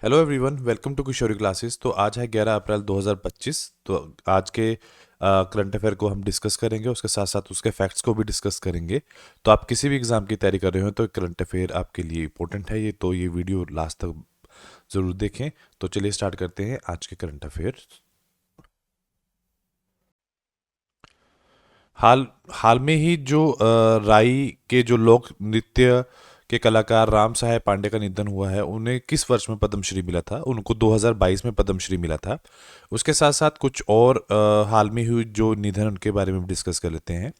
Hello everyone, welcome to Kishori classes. तो आज है 11 अप्रैल 2025। तो आज के करंट अफेयर को हम डिस्कस करेंगे, उसके साथ साथ उसके फैक्ट्स को भी डिस्कस करेंगे। तो आप किसी भी एग्जाम की तैयारी कर रहे हो तो करंट अफेयर आपके लिए इंपॉर्टेंट है, ये वीडियो लास्ट तक ज़रूर देखें। तो चलिए स्टार्ट करते हैं आज के करंट अफेयर। हाल हाल में ही जो राई के जो लोक नृत्य के कलाकार राम सहाय पांडे का निधन हुआ है, उन्हें किस वर्ष में पद्मश्री मिला था? उनको 2022 में पद्मश्री मिला था। उसके साथ साथ कुछ और हाल में हुई जो निधन उनके बारे में भी डिस्कस कर लेते हैं।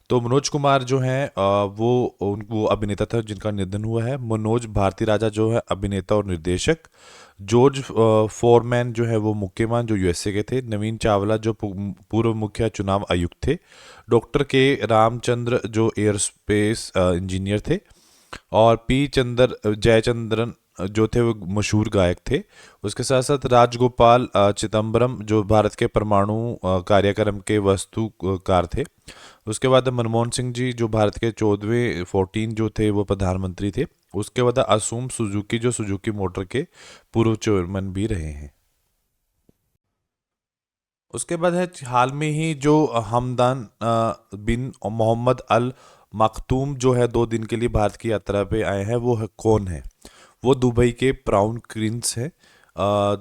तो मनोज कुमार जो हैं वो अभिनेता था जिनका निधन हुआ है। मनोज भारती राजा जो है अभिनेता और निर्देशक। जॉर्ज फोरमैन जो है वो मुक्केबाज जो यूएसए के थे। नवीन चावला जो पूर्व मुख्य चुनाव आयुक्त थे। डॉक्टर के रामचंद्र जो एयरस्पेस इंजीनियर थे। और पी चंद्र जयचंद्रन जो थे वो मशहूर गायक थे। उसके साथ साथ राजगोपाल चिदम्बरम जो भारत के परमाणु कार्यक्रम के वास्तुकार थे। उसके बाद मनमोहन सिंह जी जो भारत के 14 जो थे वो प्रधानमंत्री थे। उसके बाद असुम सुजुकी जो सुजुकी मोटर के पूर्व चेयरमैन भी रहे हैं। उसके बाद है हाल में ही जो हमदान बिन मोहम्मद अल मखतूम जो है 2 दिन के लिए भारत की यात्रा पे आए हैं, वो कौन है? वो दुबई के प्राउन प्रिंस हैं।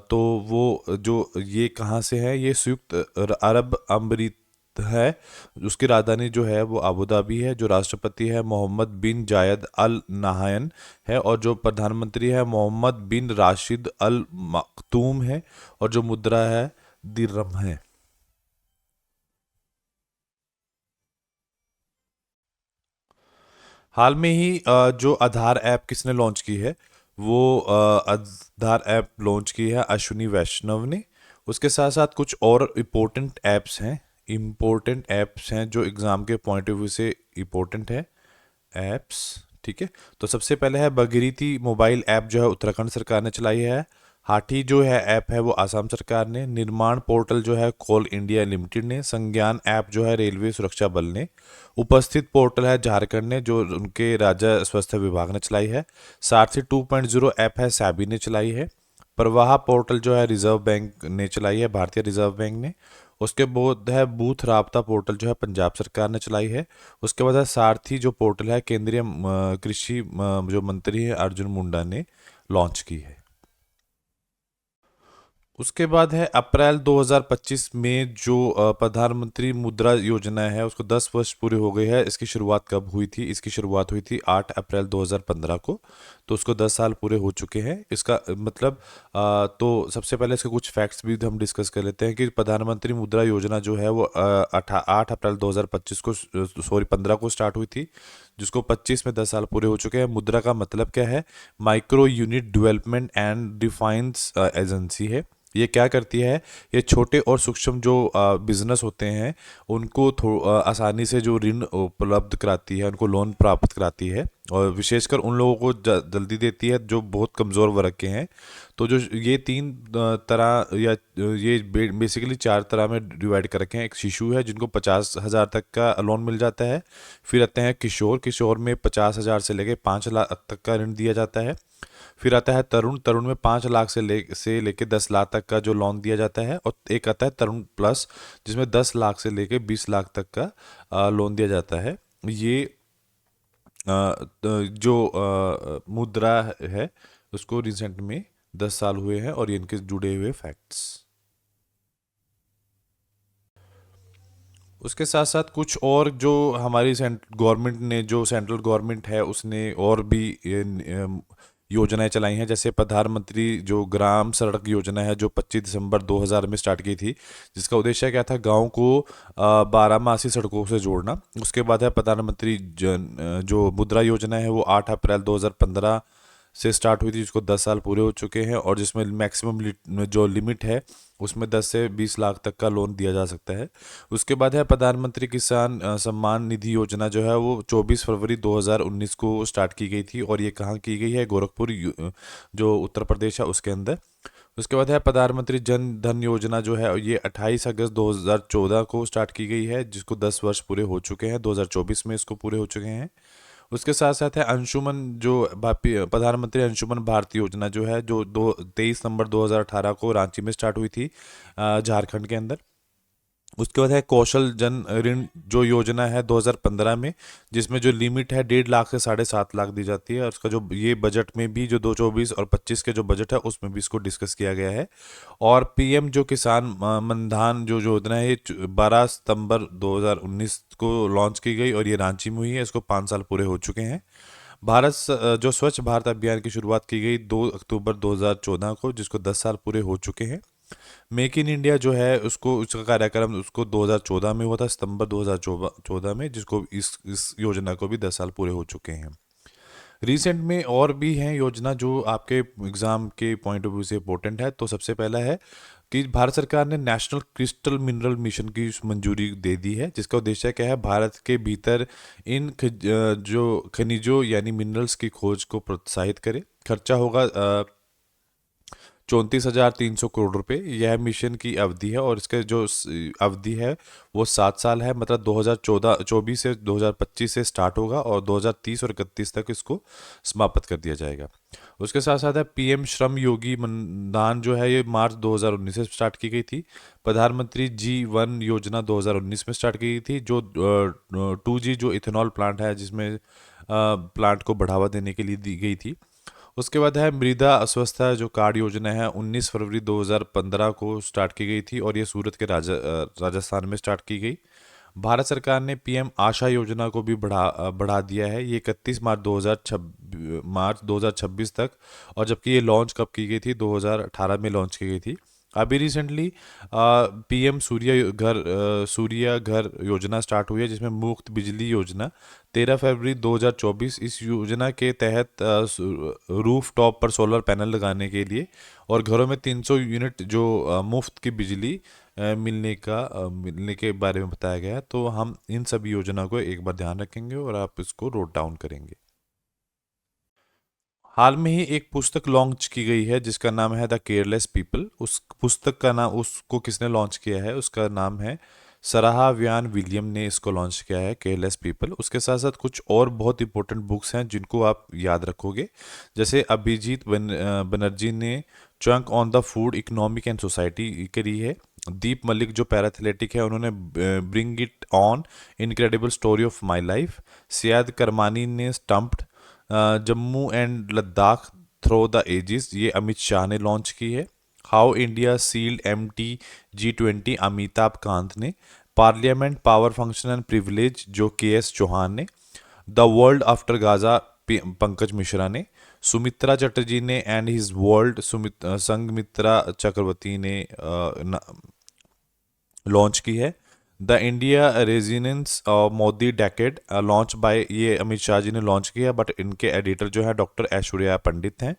तो वो जो ये कहाँ से है? ये संयुक्त अरब अमीरात है। उसकी राजधानी जो है वो अबू धाबी है। जो राष्ट्रपति है मोहम्मद बिन जायद अल नाहयान है, और जो प्रधानमंत्री है मोहम्मद बिन राशिद अल मखतूम है, और जो मुद्रा है दिरहम है। हाल में ही जो आधार ऐप किसने लॉन्च की है? वो आधार ऐप लॉन्च की है अश्विनी वैष्णव ने। उसके साथ साथ कुछ और इम्पोर्टेंट ऐप्स हैं जो एग्ज़ाम के पॉइंट ऑफ व्यू से इम्पोर्टेंट है। ऐप्स, ठीक है। तो सबसे पहले है भगीरथी मोबाइल ऐप जो है उत्तराखंड सरकार ने चलाई है। हाथी जो है ऐप है वो आसाम सरकार ने। निर्माण पोर्टल जो है कोल इंडिया लिमिटेड ने। संज्ञान ऐप जो है रेलवे सुरक्षा बल ने। उपस्थित पोर्टल है झारखंड ने जो उनके राज्य स्वास्थ्य विभाग ने चलाई है। सारथी 2.0 ऐप है सैबी ने चलाई है। प्रवाह पोर्टल जो है रिजर्व बैंक ने चलाई है, भारतीय रिजर्व बैंक ने। उसके बाद है बूथ राबता पोर्टल जो है पंजाब सरकार ने चलाई है। उसके बाद है सारथी जो पोर्टल है केंद्रीय कृषि जो मंत्री है अर्जुन मुंडा ने लॉन्च की है। उसके बाद है अप्रैल 2025 में जो प्रधानमंत्री मुद्रा योजना है उसको 10 वर्ष पूरे हो गए हैं। इसकी शुरुआत कब हुई थी? इसकी शुरुआत हुई थी 8 अप्रैल 2015 को। तो उसको 10 साल पूरे हो चुके हैं। इसका मतलब तो सबसे पहले इसके कुछ फैक्ट्स भी हम डिस्कस कर लेते हैं कि प्रधानमंत्री मुद्रा योजना जो है वो 8 अप्रैल 2025 को, सॉरी 15 को स्टार्ट हुई थी, जिसको 25 में 10 साल पूरे हो चुके हैं। मुद्रा का मतलब क्या है? Micro unit development and defines agency है। ये क्या करती है? ये छोटे और सूक्ष्म जो बिजनेस होते हैं उनको आसानी से जो ऋण उपलब्ध कराती है, उनको लोन प्राप्त कराती है, और विशेषकर उन लोगों को जल्दी देती है जो बहुत कमज़ोर वर्ग के हैं। तो जो ये 3 तरह या ये बेसिकली 4 तरह में डिवाइड कर रखे हैं। एक शिशु है जिनको 50,000 तक का लोन मिल जाता है। फिर आते हैं किशोर, किशोर में 50,000 से लेके 5 लाख तक का ऋण दिया जाता है। फिर आता है तरुण, तरुण में 5 लाख से लेके 10 लाख तक का जो लोन दिया जाता है। और एक आता है तरुण प्लस, जिसमें 10 लाख से लेके 20 लाख तक का लोन दिया जाता है। ये जो मुद्रा है उसको रिसेंट में 10 साल हुए हैं, और ये इनके जुड़े हुए फैक्ट्स। उसके साथ साथ कुछ और जो हमारी गवर्नमेंट ने, जो सेंट्रल गवर्नमेंट है उसने और भी योजनाएं चलाई हैं। जैसे प्रधानमंत्री जो ग्राम सड़क योजना है जो 25 दिसंबर 2000 में स्टार्ट की थी, जिसका उद्देश्य क्या था? गांव को 12 मासी सड़कों से जोड़ना। उसके बाद है प्रधानमंत्री जो मुद्रा योजना है वो 8 अप्रैल 2015 से स्टार्ट हुई थी, जिसको 10 साल पूरे हो चुके हैं, और जिसमें मैक्सिमम जो लिमिट है उसमें 10 से 20 लाख तक का लोन दिया जा सकता है। उसके बाद है प्रधानमंत्री किसान सम्मान निधि योजना जो है वो 24 फरवरी 2019 को स्टार्ट की गई थी, और ये कहाँ की गई है? गोरखपुर जो उत्तर प्रदेश है उसके अंदर। उसके बाद है प्रधानमंत्री जन धन योजना जो है ये 28 अगस्त 2014 को स्टार्ट की गई है, जिसको 10 वर्ष पूरे हो चुके हैं। 2024 में इसको पूरे हो चुके हैं। उसके साथ साथ है अंशुमन जो प्रधानमंत्री अंशुमन भारत योजना जो है, जो 23 नवंबर 2018 को रांची में स्टार्ट हुई थी, झारखंड के अंदर। उसके बाद है कौशल जन ऋण जो योजना है 2015 में, जिसमें जो लिमिट है 1.5 लाख से 7.5 लाख दी जाती है। और उसका जो ये बजट में भी जो 2024 और 25 के जो बजट है उसमें भी इसको डिस्कस किया गया है। और पीएम जो किसान मनधान जो योजना है, ये 12 सितंबर 2019 को लॉन्च की गई और ये रांची में हुई है। इसको 5 साल पूरे हो चुके हैं। जो स्वच्छ भारत अभियान की शुरुआत की गई 2 अक्टूबर 2014 को, जिसको 10 साल पूरे हो चुके हैं। मेक इन इंडिया जो है उसको, उसका कार्यक्रम उसको 2014 में हुआ था, सितंबर 2014 में, जिसको इस योजना को भी 10 साल पूरे हो चुके हैं। रिसेंट में और भी हैं योजना जो आपके एग्जाम के पॉइंट ऑफ व्यू से इंपॉर्टेंट है। तो सबसे पहला है कि भारत सरकार ने नेशनल क्रिस्टल मिनरल मिशन की मंजूरी दे दी है, जिसका उद्देश्य क्या है, भारत के भीतर इन जो खनिजों यानी मिनरल्स की खोज को प्रोत्साहित करे। खर्चा होगा 34,300 करोड़ रुपए। यह मिशन की अवधि है और इसके जो अवधि है वो 7 साल है, मतलब 2024 से 2025 से स्टार्ट होगा और 2030 और 31 तक इसको समाप्त कर दिया जाएगा। उसके साथ साथ है पीएम श्रम योगी मनधान जो है, ये मार्च 2019 से स्टार्ट की गई थी। प्रधानमंत्री G1 योजना 2019 में स्टार्ट की गई थी, जो 2G जो इथेनॉल प्लांट है, जिसमें प्लांट को बढ़ावा देने के लिए दी गई थी। उसके बाद है मृदा अस्वस्थता जो कार्ड योजना है, 19 फरवरी 2015 को स्टार्ट की गई थी और ये सूरत के राजस्थान में स्टार्ट की गई। भारत सरकार ने पीएम आशा योजना को भी बढ़ा दिया है, ये 31 मार्च 2026 तक। और जबकि ये लॉन्च कब की गई थी, 2018 में लॉन्च की गई थी। अभी रिसेंटली पीएम सूर्य घर योजना स्टार्ट हुई है, जिसमें मुफ्त बिजली योजना 13 फरवरी 2024। इस योजना के तहत रूफ टॉप पर सोलर पैनल लगाने के लिए और घरों में 300 यूनिट जो मुफ्त की बिजली मिलने के बारे में बताया गया है। तो हम इन सभी योजना को एक बार ध्यान रखेंगे और आप इसको नोट डाउन करेंगे। हाल में ही एक पुस्तक लॉन्च की गई है जिसका नाम है द केयरलेस पीपल। उस पुस्तक का नाम, उसको किसने लॉन्च किया है, उसका नाम है सराहा व्यान विलियम ने इसको लॉन्च किया है, केयरलेस पीपल। उसके साथ साथ कुछ और बहुत इंपॉर्टेंट बुक्स हैं जिनको आप याद रखोगे, जैसे अभिजीत बनर्जी ने chunk on the food economic and society करी है। दीप मलिक जो पैराथलेटिक है, उन्होंने bring it on incredible story of my life. Syed Kirmani ने stumped Jammu and Ladakh through the ages, ये अमित शाह ने लॉन्च की है। How India sealed MT G20 Amitabh Kant ने। Parliament power function and privilege जो KS चौहान ने। The world after Gaza Pankaj Mishra ने। सुमित्रा चटर्जी ने एंड हिज वर्ल्ड संगमित्रा चक्रवर्ती ने लॉन्च की है। The India residence Modi decade launch by, ये अमित शाह जी ने लॉन्च किया, बट इनके एडिटर जो है डॉक्टर ऐश्वर्या पंडित हैं।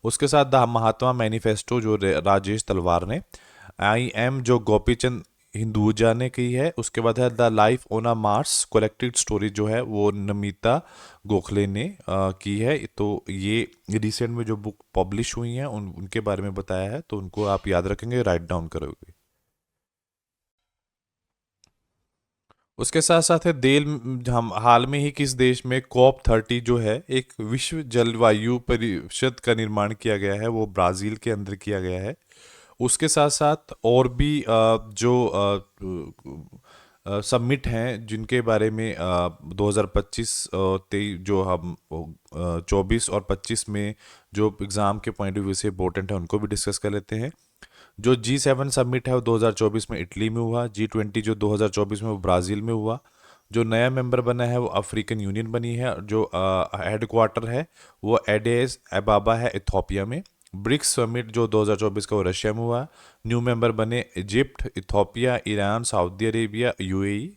उसके साथ द महात्मा मैनिफेस्टो जो राजेश तलवार ने। IM जो गोपीचंद हिंदुजा ने की है। उसके बाद है the life on a Mars collected story जो है वो नमिता गोखले ने की है। तो ये रिसेंट में जो बुक पब्लिश हुई हैं उनके बारे में बताया है, तो उनको आप याद रखेंगे, राइट डाउन करोगे। उसके साथ साथ है हम हाल में ही किस देश में COP30 जो है, एक विश्व जलवायु परिषद का निर्माण किया गया है, वो ब्राज़ील के अंदर किया गया है। उसके साथ साथ और भी जो सबमिट हैं जिनके बारे में 2025 23 जो हम 24 और 25 में जो एग्ज़ाम के पॉइंट ऑफ व्यू से इम्पोर्टेंट है, उनको भी डिस्कस कर लेते हैं। जो G7 समिट है वो 2024 में इटली में हुआ। G20 जो 2024 में वो ब्राज़ील में हुआ। जो नया मेंबर बना है वो अफ्रीकन यूनियन बनी है। जो हेड क्वार्टर है वो एडेस अबाबा है, इथोपिया में। ब्रिक्स समिट जो 2024 का वो रशिया में हुआ। न्यू मेंबर बने Egypt, Ethiopia, Iran, Saudi Arabia, UAE।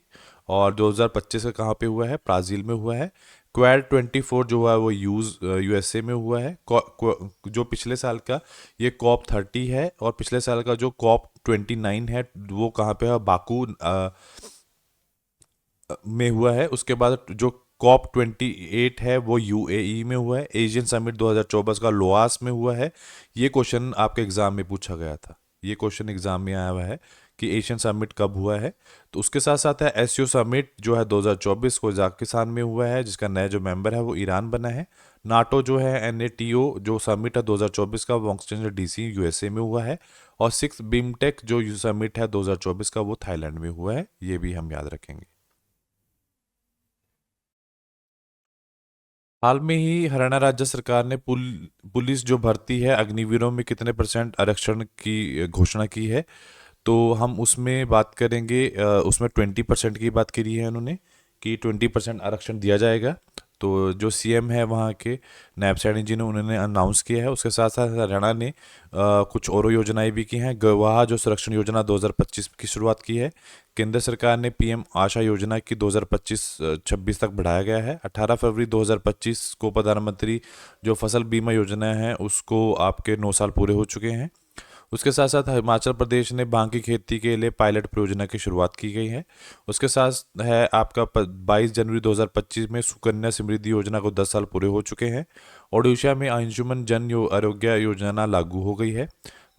और 2025 का कहाँ पे हुआ है, ब्राज़ील में हुआ है। क्वाड 24 जो हुआ है वो USA में हुआ है। जो पिछले साल का ये COP30 है और पिछले साल का जो COP29 है वो कहाँ पे है, बाकू में हुआ है। उसके बाद जो COP28 है वो UAE में हुआ है। एशियन समिट 2024 का लोआस में हुआ है। ये क्वेश्चन आपके एग्जाम में पूछा गया था, ये क्वेश्चन एग्जाम में आया हुआ है कि एशियन समिट कब हुआ है। तो उसके साथ साथ है एससीओ समिट जो है 2024 को कजाकिस्तान में हुआ है, जिसका नया जो मेंबर है वो ईरान बना है। नाटो जो है एनएटीओ जो समिट है 2024 का वॉशिंगटन डीसी यूएसए में हुआ है। और सिक्स बिमटेक जो समिट है 2024 का वो थाईलैंड में हुआ है, ये भी हम याद रखेंगे। हाल में ही हरियाणा राज्य सरकार ने पुलिस जो भर्ती है अग्निवीरों में कितने परसेंट आरक्षण की घोषणा की है। तो हम उसमें बात करेंगे, उसमें 20% की बात करी है उन्होंने कि 20% आरक्षण दिया जाएगा। तो जो सीएम है वहाँ के नायब सैनी जी ने उन्होंने अनाउंस किया है। उसके साथ साथ हरियाणा ने कुछ और योजनाएं भी की हैं। गवाह जो संरक्षण योजना 2025 की शुरुआत की है। केंद्र सरकार ने पीएम आशा योजना की 2025-26 तक बढ़ाया गया है। 18 फरवरी 2025 को प्रधानमंत्री जो फसल बीमा योजना है उसको आपके 9 साल पूरे हो चुके हैं। उसके साथ साथ हिमाचल प्रदेश ने भांग की खेती के लिए पायलट परियोजना की शुरुआत की गई है। उसके साथ है आपका 22 जनवरी 2025 में सुकन्या समृद्धि योजना को 10 साल पूरे हो चुके हैं। ओडिशा में अंशुमन जन आरोग्य योजना लागू हो गई है।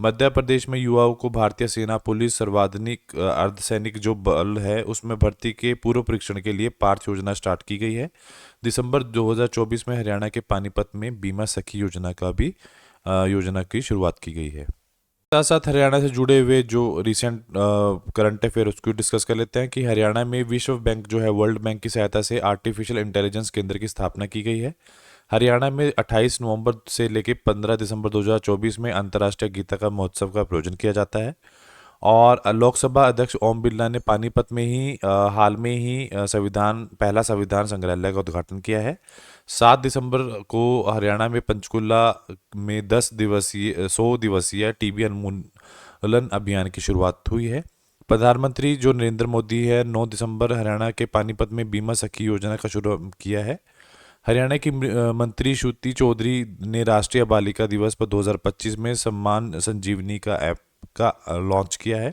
मध्य प्रदेश में युवाओं को भारतीय सेना पुलिस सर्वाधिक अर्धसैनिक जो बल है उसमें भर्ती के पूर्व परीक्षण के लिए पार्थ योजना स्टार्ट की गई है। दिसंबर 2024 में हरियाणा के पानीपत में बीमा सखी योजना का भी योजना की शुरुआत की गई है। साथ साथ हरियाणा से जुड़े हुए जो रिसेंट करंट अफेयर उसको डिस्कस कर लेते हैं कि हरियाणा में विश्व बैंक जो है वर्ल्ड बैंक की सहायता से आर्टिफिशियल इंटेलिजेंस केंद्र की स्थापना की गई है। हरियाणा में 28 नवंबर से लेकर 15 दिसंबर 2024 में अंतर्राष्ट्रीय गीता का महोत्सव का आयोजन किया जाता है। और लोकसभा अध्यक्ष ओम बिरला ने पानीपत में ही हाल में ही पहला संविधान संग्रहालय का उद्घाटन किया है। 7 दिसंबर को हरियाणा में पंचकुला में 100 दिवसीय टीबी उन्मूलन अभियान की शुरुआत हुई है। प्रधानमंत्री जो नरेंद्र मोदी है 9 दिसंबर हरियाणा के पानीपत में बीमा सखी योजना का शुरू किया है। हरियाणा की मंत्री श्रुति चौधरी ने राष्ट्रीय बालिका दिवस पर 2025 में सम्मान संजीवनी का ऐप का लॉन्च किया है।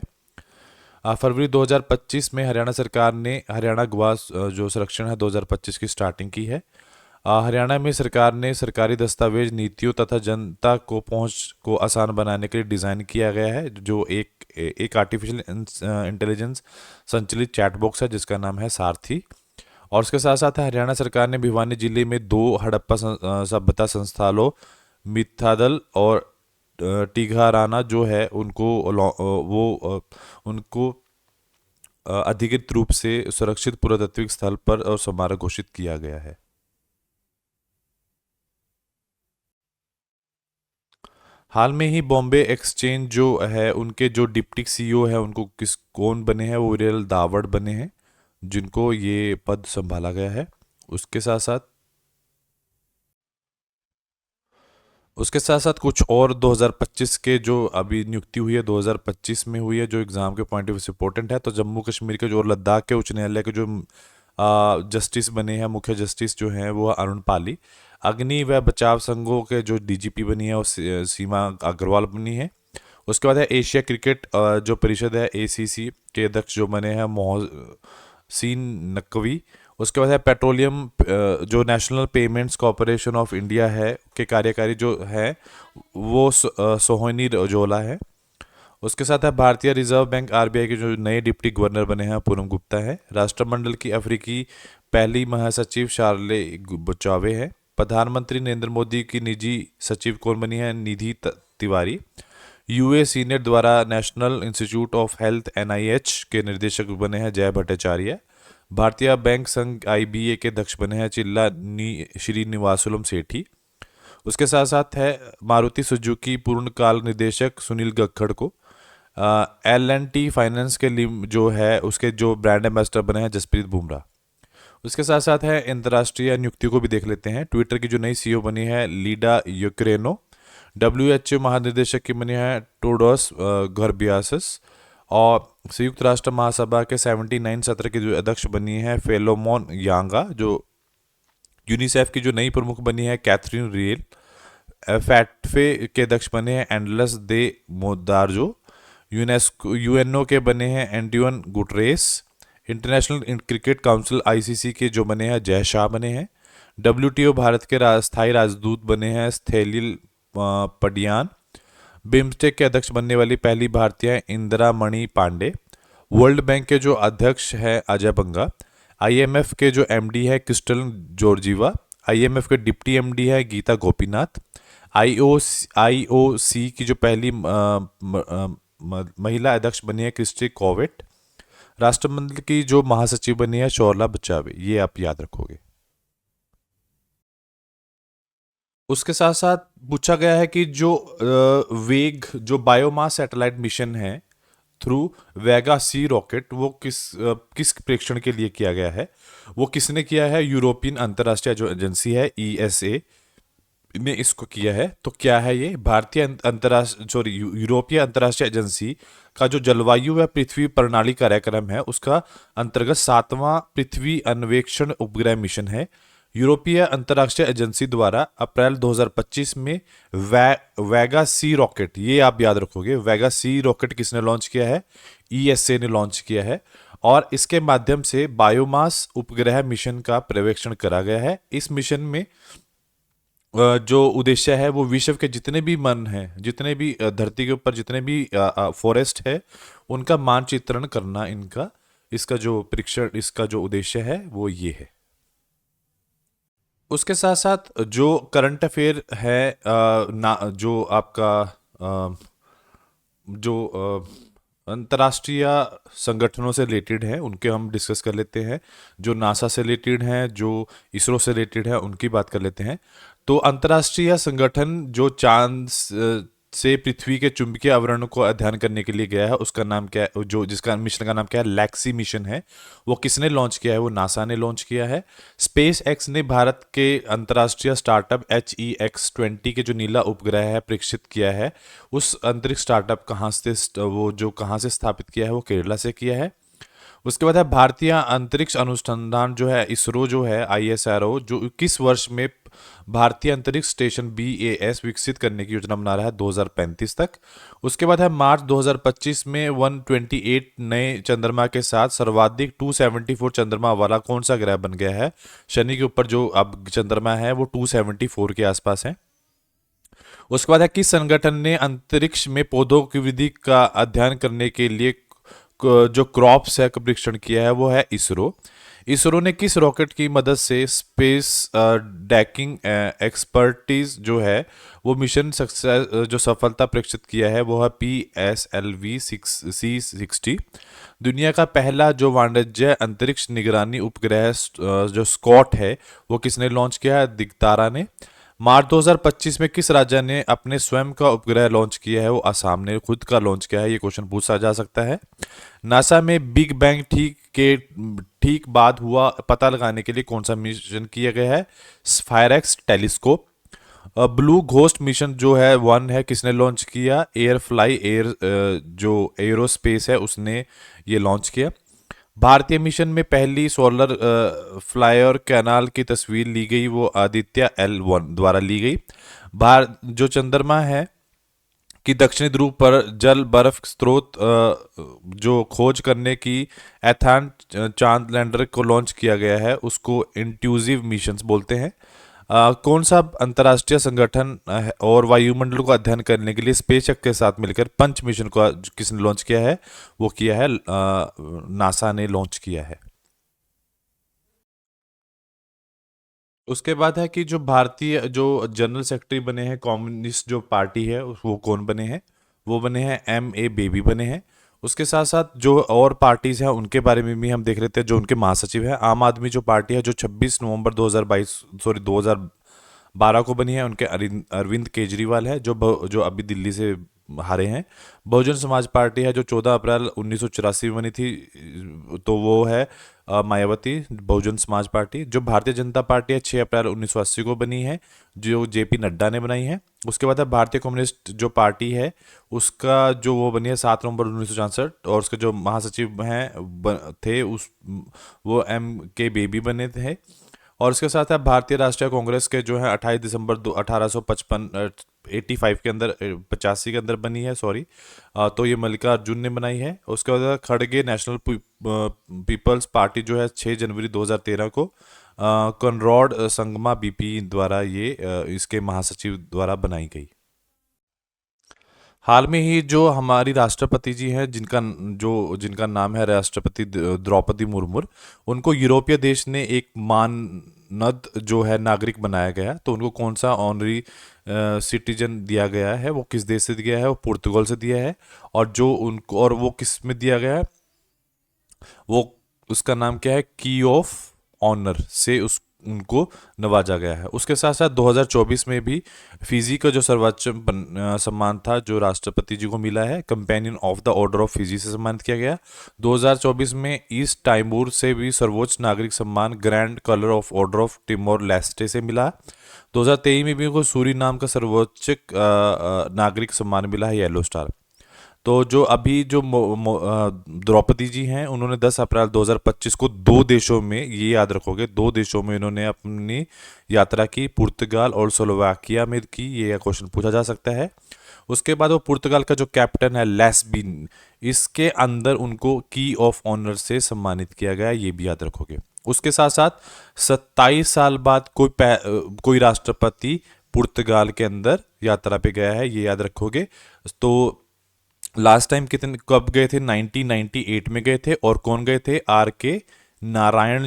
फरवरी 2025 में हरियाणा सरकार ने हरियाणा गवाह जो संरक्षण है 2025 की स्टार्टिंग की है। हरियाणा में सरकार ने सरकारी दस्तावेज नीतियों तथा जनता को पहुंच को आसान बनाने के लिए डिज़ाइन किया गया है जो एक आर्टिफिशियल इंटेलिजेंस संचालित चैट बॉक्स है जिसका नाम है सारथी। और उसके साथ साथ हरियाणा सरकार ने भिवानी जिले में 2 हड़प्पा सभ्यता संस्थानों मिथादल और टीघाराना जो है उनको अधिकृत रूप से सुरक्षित पुरातात्विक स्थल पर और स्मारक घोषित किया गया है। हाल में ही बॉम्बे एक्सचेंज जो है उनके जो डिप्टी सीईओ है उनको कौन बने हैं, वो विरल दावड़ बने हैं जिनको ये पद संभाला गया है। उसके साथ साथ उसके साथ साथ कुछ और 2025 के जो अभी नियुक्ति हुई है 2025 में हुई है जो एग्जाम के पॉइंट ऑफ व्यू से इंपॉर्टेंट है। तो जम्मू कश्मीर के जो और लद्दाख के उच्च न्यायालय के जो जस्टिस बने हैं, मुख्य जस्टिस जो हैं वो अरुण पाली। अग्नि व बचाव संघों के जो डीजीपी बनी है वो सीमा अग्रवाल बनी है। उसके बाद है एशिया क्रिकेट जो परिषद है एसीसी के अध्यक्ष जो बने हैं मोहसिन नकवी। उसके बाद है पेट्रोलियम जो national payments corporation of India है के कार्यकारी जो है वो सोहिनी रजौला है। उसके साथ है भारतीय रिजर्व बैंक आरबीआई के जो नए डिप्टी गवर्नर बने हैं पूनम गुप्ता है। राष्ट्रमंडल की अफ्रीकी पहली महासचिव शार्ले बुचावे है। प्रधानमंत्री नरेंद्र मोदी की निजी सचिव कौन बनी है, निधि तिवारी। यूए सीनेट द्वारा national institute of health NIH के निर्देशक बने हैं जय भट्टाचार्य। भारतीय बैंक संघ आईबीए के अध्यक्ष बने हैं श्रीनिवासुलम सेठी। उसके साथ साथ है मारुति सुजुकी पूर्णकाल निदेशक सुनील गक्खड़ को। L&T फाइनेंस के जो है उसके जो ब्रांड एम्बेसडर बने हैं जसप्रीत बुमराह। उसके साथ साथ है अंतर्राष्ट्रीय नियुक्ति को भी देख लेते हैं। ट्विटर की जो नई सीईओ बनी है लीडा यूक्रेनो। WHO महानिदेशक की बनी है टोडोस घरबियासस। और संयुक्त राष्ट्र महासभा के 79 सत्र की जो अध्यक्ष बनी है फेलोमोन यांगा। जो यूनिसेफ की जो नई प्रमुख बनी है कैथरीन रियल। फैटफे के अध्यक्ष बने हैं एंडलस दे मोदारजो। यूएनओ के बने हैं Antonio Guterres. International Cricket Council ICC के जो बने हैं जय शाह बने हैं। WTO भारत के स्थायी राजदूत बने हैं स्थैलिल पडियान। बिम्स्टेक के अध्यक्ष बनने वाली पहली भारतीय हैं इंदिरा मणि पांडे। वर्ल्ड बैंक के जो अध्यक्ष है अजय बंगा। आईएमएफ के जो एमडी है क्रिस्टल जॉर्जीवा। आईएमएफ के डिप्टी एमडी है गीता गोपीनाथ। आईओसी की जो पहली महिला अध्यक्ष बनी है क्रिस्टी कोवेट। राष्ट्रमंडल की जो महासचिव बनी है शोरला बचावे। ये आप याद रखोगे। उसके साथ साथ पूछा गया है कि जो वेग जो बायोमास सैटेलाइट मिशन है थ्रू वेगा सी रॉकेट वो किस प्रेक्षण के लिए किया गया है। वो किसने किया है? यूरोपियन अंतर्राष्ट्रीय जो एजेंसी है ईएसए ने इसको किया है। तो क्या है ये? भारतीय अंतर्राष्ट्रीय सॉरी यूरोपीय अंतर्राष्ट्रीय एजेंसी का जो जलवायु व पृथ्वी प्रणाली कार्यक्रम है उसका अंतर्गत 7वां पृथ्वी अन्वेषण उपग्रह मिशन है। यूरोपीय अंतर्राष्ट्रीय एजेंसी द्वारा अप्रैल 2025 में वेगा सी रॉकेट, ये आप याद रखोगे, वेगा सी रॉकेट किसने लॉन्च किया है? ईएसए ने लॉन्च किया है। और इसके माध्यम से बायोमास उपग्रह मिशन का पर्यवेक्षण करा गया है। इस मिशन में जो उद्देश्य है वो विश्व के जितने भी वन हैं, जितने भी धरती के ऊपर जितने भी फॉरेस्ट है उनका मानचित्रण करना, इनका इसका जो परीक्षण, इसका जो उद्देश्य है वो ये है। उसके साथ साथ जो करंट अफेयर है जो आपका जो अंतर्राष्ट्रीय संगठनों से रिलेटेड है उनके हम डिस्कस कर लेते हैं। जो नासा से रिलेटेड हैं, जो इसरो से रिलेटेड है, उनकी बात कर लेते हैं। तो अंतर्राष्ट्रीय संगठन जो चांद से पृथ्वी के चुंबकीय आवरण को अध्ययन करने के लिए गया है उसका नाम क्या है? जो जिसका मिशन का नाम क्या है? लैक्सी मिशन है। वो किसने लॉन्च किया है? वो नासा ने लॉन्च किया है। स्पेस एक्स ने भारत के अंतर्राष्ट्रीय स्टार्टअप HEX-20 के जो नीला उपग्रह है प्रेक्षित किया है। उस अंतरिक्ष स्टार्टअप कहाँ से स्थापित किया है? वो केरला से किया है। उसके बाद है भारतीय अंतरिक्ष अनुसंधान जो है इसरो जो है ISRO जो 21 वर्ष में भारतीय अंतरिक्ष स्टेशन BAS विकसित करने की योजना बना रहा है 2035 तक। उसके बाद है मार्च 2025 में 128 नए चंद्रमा के साथ सर्वाधिक 274 चंद्रमा वाला कौन सा ग्रह बन गया है? शनि के ऊपर जो अब चंद्रमा है वो 274 के आसपास है। उसके बाद है किस संगठन ने अंतरिक्ष में पौधों की वृद्धि का अध्ययन करने के लिए जो क्रॉप्स है का परीक्षण किया है? वो है इसरो। इसरो ने किस रॉकेट की मदद से स्पेस डैकिंग एक्सपर्टीज जो है वो मिशन सक्सेस जो सफलता प्रेक्षित किया है वो है PSLV-C60। दुनिया का पहला जो वाणिज्य अंतरिक्ष निगरानी उपग्रह जो स्कॉट है वो किसने लॉन्च किया है? दिगतारा ने। मार्च 2025 में किस राज्य ने अपने स्वयं का उपग्रह लॉन्च किया है? वो असम ने खुद का लॉन्च किया है। ये क्वेश्चन पूछा जा सकता है। नासा में बिग बैंग ठीक बाद हुआ पता लगाने के लिए कौन सा मिशन किया गया है? स्फायरेक्स टेलीस्कोप। ब्लू घोस्ट मिशन जो है 1 है किसने लॉन्च किया? एयर जो एरोस्पेस है उसने ये लॉन्च किया। भारतीय मिशन में पहली सोलर फ्लायर कैनाल की तस्वीर ली गई वो आदित्य L1 द्वारा ली गई। भारत जो चंद्रमा है कि दक्षिणी ध्रुव पर जल बर्फ स्रोत जो खोज करने की एथान चांद लैंडर को लॉन्च किया गया है उसको इंट्यूजिव मिशंस बोलते हैं। कौन सा अंतर्राष्ट्रीय संगठन और वायुमंडल को अध्ययन करने के लिए स्पेसएक्स के साथ मिलकर पंच मिशन को किसने लॉन्च किया है? वो किया है नासा ने लॉन्च किया है। उसके बाद है कि जो भारतीय जो जनरल सेक्रेटरी बने हैं कम्युनिस्ट जो पार्टी है वो कौन बने हैं? वो बने हैं MA बेबी बने हैं। उसके साथ साथ जो और पार्टीज हैं उनके बारे में भी हम देख लेते हैं। जो उनके महासचिव हैं, आम आदमी जो पार्टी है जो 26 नवंबर 2012 को बनी है, उनके अरविंद केजरीवाल है जो अभी दिल्ली से हारे हैं। बहुजन समाज पार्टी है जो 14 अप्रैल 1984 में बनी थी, तो वो है मायावती बहुजन समाज पार्टी। जो भारतीय जनता पार्टी है 6 अप्रैल 1980 को बनी है, जो JP नड्डा ने बनाई है। उसके बाद है भारतीय कम्युनिस्ट जो पार्टी है उसका जो वो बनी है 7 नवंबर 1964, और उसके जो महासचिव हैं थे उस वो MK बेबी बने थे। और उसके साथ है भारतीय राष्ट्रीय कांग्रेस के जो है 28 दिसंबर 1855 85 के अंदर 85 के अंदर बनी है, सॉरी। तो ये मल्लिकार्जुन ने बनाई है। उसके बाद खड़गे नेशनल पीपल्स पार्टी जो है 6 जनवरी 2013 को कनरॉड संगमा BP द्वारा ये इसके महासचिव द्वारा बनाई गई। हाल में ही जो हमारी राष्ट्रपति जी हैं, जिनका नाम है राष्ट्रपति द्रौपदी मुर्मू, उनको यूरोपीय देश ने एक मानद जो है नागरिक बनाया गया। तो उनको कौन सा ऑनरी सिटीजन दिया गया है, वो किस देश से दिया है? वो पुर्तगाल से दिया है। और वो किस में दिया गया है? वो उसका नाम क्या है? की ऑफ ऑनर से उस उनको नवाजा गया है। उसके साथ साथ 2024 में भी फिजी का जो सर्वोच्च सम्मान था जो राष्ट्रपति जी को मिला है, companion of the order of Fiji से सम्मानित किया गया। 2024 में ईस्ट टाइमूर से भी सर्वोच्च नागरिक सम्मान grand colour of order of टिमोर Leste से मिला। 2023 में भी उनको सूरी नाम का सर्वोच्च नागरिक सम्मान मिला है, येलो स्टार। तो जो अभी जो द्रौपदी जी हैं, उन्होंने 10 अप्रैल 2025 को दो देशों में, ये याद रखोगे, दो देशों में इन्होंने अपनी यात्रा की, पुर्तगाल और स्लोवाकिया में की। ये क्वेश्चन पूछा जा सकता है। उसके बाद वो पुर्तगाल का जो कैप्टन है लेस्बिन, इसके अंदर उनको की ऑफ ऑनर से सम्मानित किया गया, ये भी याद रखोगे। उसके साथ साथ 27 साल बाद कोई राष्ट्रपति पुर्तगाल के अंदर यात्रा पे गया है, ये याद रखोगे। तो लास्ट टाइम कितने कब गए थे? 1998 में गए थे। और कौन गए थे? आर के नारायण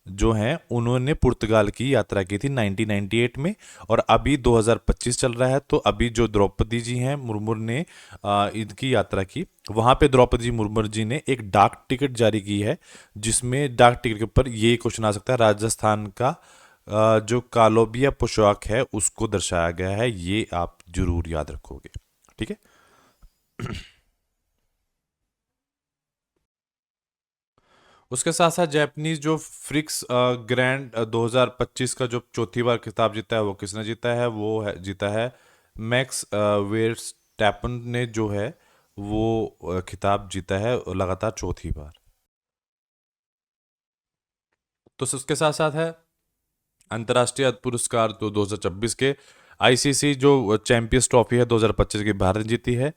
जो हैं उन्होंने पुर्तगाल की यात्रा की थी 1998 में। और अभी 2025 चल रहा है, तो अभी जो द्रौपदी जी हैं मुर्मू ने इनकी यात्रा की। वहां पे द्रौपदी मुर्मू जी ने एक डाक टिकट जारी की है, जिसमें डाक टिकट के ऊपर ये क्वेश्चन आ सकता है, राजस्थान का जो कालोबिया पोशाक है उसको दर्शाया गया है। ये आप जरूर याद रखोगे, ठीक है। उसके साथ साथ जापानीज जो फ्रिक्स ग्रैंड 2025 का जो चौथी बार खिताब जीता है, वो किसने जीता है? जीता है मैक्स वेयरस्टैपन ने, जो है वो खिताब जीता है लगातार चौथी बार। तो उसके साथ साथ है अंतर्राष्ट्रीय पुरस्कार तो 2026 के आईसीसी जो चैंपियंस ट्रॉफी है 2025 की भारत ने जीती है।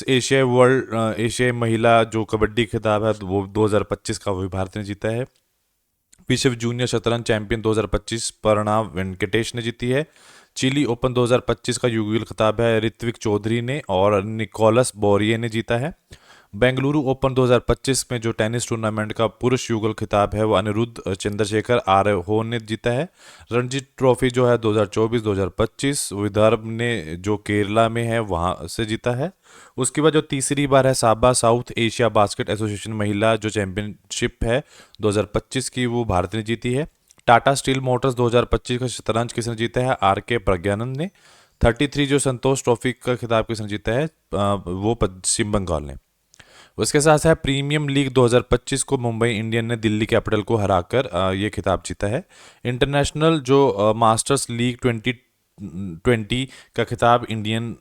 एशियाई महिला जो कबड्डी खिताब है वो 2025 का वो भी भारत ने जीता है। विश्व जूनियर शतरंज चैंपियन 2025 प्रणव वेंकटेश ने जीती है। चिली ओपन 2025 का युगल खिताब है ऋत्विक चौधरी ने और निकोलस बोरिये ने जीता है। बेंगलुरु ओपन 2025 में जो टेनिस टूर्नामेंट का पुरुष युगल खिताब है वो अनिरुद्ध चंद्रशेखर आर्हो ने जीता है। रणजी ट्रॉफी जो है 2024-2025 विदर्भ ने जो केरला में है वहां से जीता है। उसके बाद जो तीसरी बार है साबा साउथ एशिया बास्केट एसोसिएशन महिला जो चैंपियनशिप है 2025 की, वो भारत ने जीती है। टाटा स्टील मोटर्स 2025 का शतरंज किसने जीता है? आर के प्रज्ञानंद ने। 33 जो संतोष ट्रॉफी का खिताब किसने जीता है? वो पश्चिम बंगाल ने। उसके साथ साथ प्रीमियम लीग 2025 को मुंबई इंडियन ने दिल्ली कैपिटल को हराकर ये खिताब जीता है। इंटरनेशनल जो मास्टर्स लीग 2020 का खिताब इंडियन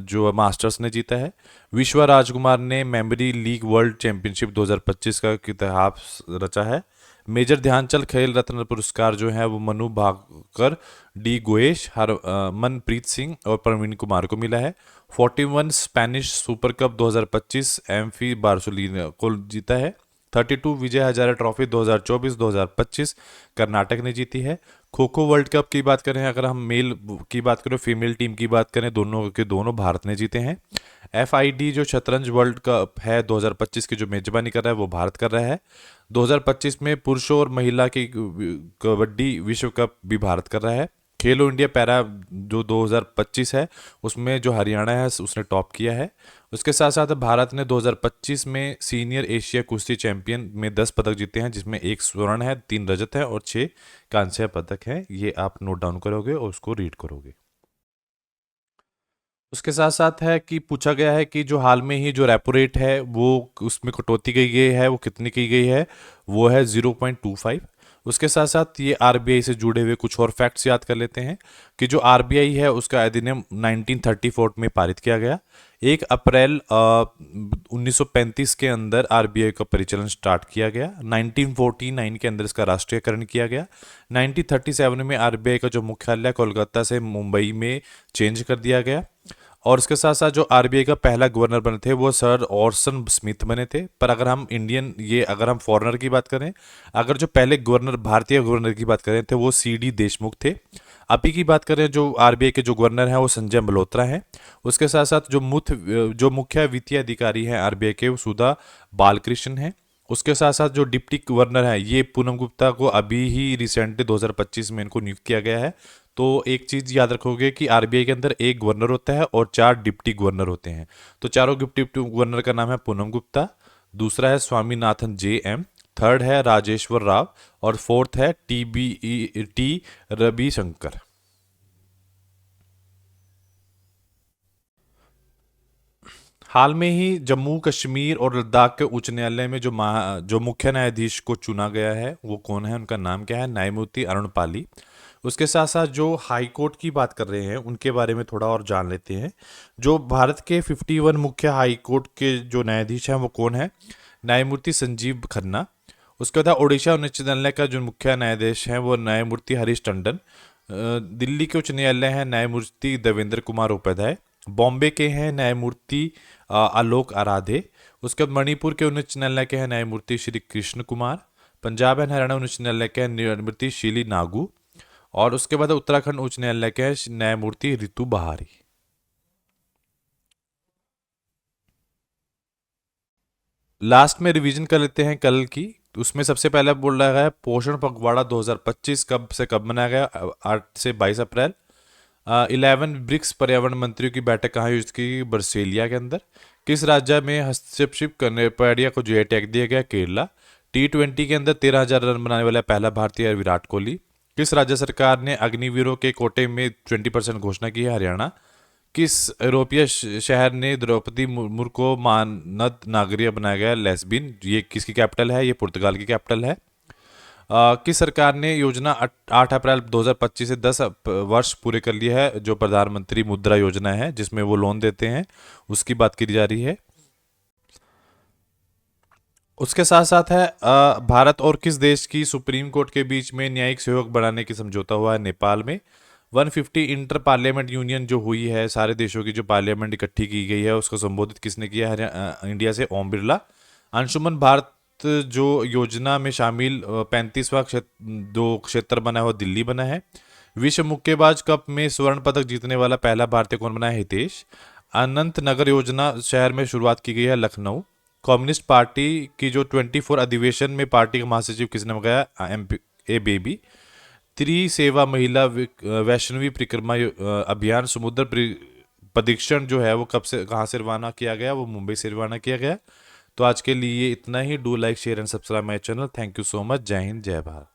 जो मास्टर्स ने जीता है। विश्वा राजकुमार ने मेमोरी लीग वर्ल्ड चैंपियनशिप 2025 का खिताब रचा है। मेजर ध्यानचंद खेल रत्न पुरस्कार जो है वो मनु भाकर, डी गोयेश, हरमनप्रीत सिंह और प्रवीण कुमार को मिला है। 41 स्पेनिश सुपर कप 2025 एम्फी बार्सोलिना को जीता है। 32 विजय हजारे ट्रॉफी 2024-2025 कर्नाटक ने जीती है। खो खो वर्ल्ड कप की बात करें, अगर हम मेल की बात करें, फीमेल टीम की बात करें, दोनों के दोनों भारत ने जीते हैं। FID जो शतरंज वर्ल्ड कप है 2025 की जो मेजबानी कर रहा है वो भारत कर रहा है। 2025 में पुरुषों और महिला की कबड्डी विश्व कप भी भारत कर रहा है। खेलो इंडिया पैरा जो 2025 है उसमें जो हरियाणा है उसने टॉप किया है। उसके साथ साथ भारत ने 2025 में सीनियर एशिया कुश्ती चैंपियन में 10 पदक जीते हैं, जिसमें 1 स्वर्ण है, 3 रजत है और 6 कांस्य पदक हैं। ये आप नोट डाउन करोगे और उसको रीड करोगे। उसके साथ साथ है कि पूछा गया है कि जो हाल में ही जो रेपो रेट है वो उसमें कटौती की गई है, वो कितनी की गई है? वो है 0.25। उसके साथ साथ ये आरबीआई से जुड़े हुए कुछ और फैक्ट्स याद कर लेते हैं कि जो आरबीआई है उसका अधिनियम 1934 में पारित किया गया। 1 अप्रैल 1935 के अंदर आरबीआई का परिचालन स्टार्ट किया गया। 1949 के अंदर इसका राष्ट्रीयकरण किया गया। 1937 में आरबीआई का जो मुख्यालय कोलकाता से मुंबई में चेंज कर दिया गया। और इसके साथ साथ जो आरबीआई का पहला गवर्नर बने थे वो सर ऑर्सन स्मिथ बने थे। पर अगर हम फॉरेनर की बात करें, अगर जो पहले गवर्नर भारतीय गवर्नर की बात करें थे वो सीडी देशमुख थे। अभी की बात करें, जो आरबीआई के जो गवर्नर हैं वो संजय मल्होत्रा हैं। उसके साथ साथ जो मुख्य वित्तीय अधिकारी हैं आरबीआई के, वो सुधा बालकृष्ण हैं। उसके साथ साथ जो डिप्टी गवर्नर है, ये पूनम गुप्ता को अभी ही रिसेंटली 2025 में इनको नियुक्त किया गया है। तो एक चीज याद रखोगे कि आरबीआई के अंदर एक गवर्नर होता है और 4 डिप्टी गवर्नर होते हैं। तो चारों डिप्टी गवर्नर का नाम है पूनम गुप्ता, दूसरा है स्वामीनाथन जे एम, थर्ड है राजेश्वर राव, और फोर्थ है टी रविशंकर। हाल में ही जम्मू कश्मीर और लद्दाख के उच्च न्यायालय में जो मुख्य न्यायाधीश को चुना गया है वो कौन है, उनका नाम क्या है? न्यायमूर्ति अरुण पाली। उसके साथ साथ जो हाई कोर्ट की बात कर रहे हैं उनके बारे में थोड़ा और जान लेते हैं। जो भारत के 51 मुख्य हाई कोर्ट के जो न्यायाधीश हैं वो कौन है? न्यायमूर्ति संजीव खन्ना। उसके बाद उड़ीसा उच्च न्यायालय का जो मुख्य न्यायाधीश है वो न्यायमूर्ति हरीश टंडन। दिल्ली के उच्च न्यायालय है न्यायमूर्ति देवेंद्र कुमार उपाध्याय। बॉम्बे के हैं न्यायमूर्ति आलोक आराधे। उसके बाद मणिपुर के उच्च न्यायालय के हैं न्यायमूर्ति श्री कृष्ण कुमार। पंजाब एंड हरियाणा उच्च न्यायालय के हैं न्यायमूर्ति शीली नागू। और उसके बाद उत्तराखंड उच्च न्यायालय के हैं न्यायमूर्ति रितु बहारी। लास्ट में रिवीजन कर लेते हैं कल की। उसमें सबसे पहले बोल रहा है पोषण पखवाड़ा 2025 कब से कब मनाया गया? 8 से 22 अप्रैल। 11 ब्रिक्स पर्यावरण मंत्रियों की बैठक कहाँ आयोजित की? बर्सेलिया के अंदर। किस राज्य में हस्तक्षेप करने पैडिया को जीआई टैग दिया गया? केरला। T20 के अंदर 13,000 रन बनाने वाला पहला भारतीय है विराट कोहली। किस राज्य सरकार ने अग्निवीरों के कोटे में 20% घोषणा की है? हरियाणा। किस यूरोपीय शहर ने द्रौपदी मुर्मू को मानद नागरिक बनाया गया? लेस्बियन। ये किसकी कैपिटल है? ये पुर्तगाल की कैपिटल है। किस सरकार ने योजना 8 अप्रैल 2025 से 10 वर्ष पूरे कर लिए है? जो प्रधानमंत्री मुद्रा योजना है जिसमें वो लोन देते हैं, उसकी बात की जा रही है। उसके साथ साथ है भारत और किस देश की सुप्रीम कोर्ट के बीच में न्यायिक सहयोग बढ़ाने की समझौता हुआ है? नेपाल में। 150 इंटर पार्लियामेंट यूनियन जो हुई है, सारे देशों की जो पार्लियामेंट इकट्ठी की गई है, उसको संबोधित किसने किया है? इंडिया से ओम बिरला। अंशुमन भारत जो योजना में शामिल 35वां क्षेत्र बना है वो दिल्ली बना है। विश्व मुक्केबाज कप में स्वर्ण पदक जीतने वाला पहला भारतीय कौन बना है? हितेश। अनंत नगर योजना शहर में शुरुआत की गई है लखनऊ। कम्युनिस्ट पार्टी की जो 24 अधिवेशन में पार्टी का महासचिव किसने बनाया? ए बेबी। त्रिसेवा महिला वैष्णवी परिक्रमा अभियान समुद्र प्रदक्षिण जो है वो कब से कहाँ से रवाना किया गया? वो मुंबई से रवाना किया गया। तो आज के लिए इतना ही। Do like share and subscribe my channel. Thank you so much. जय हिंद, जय भारत।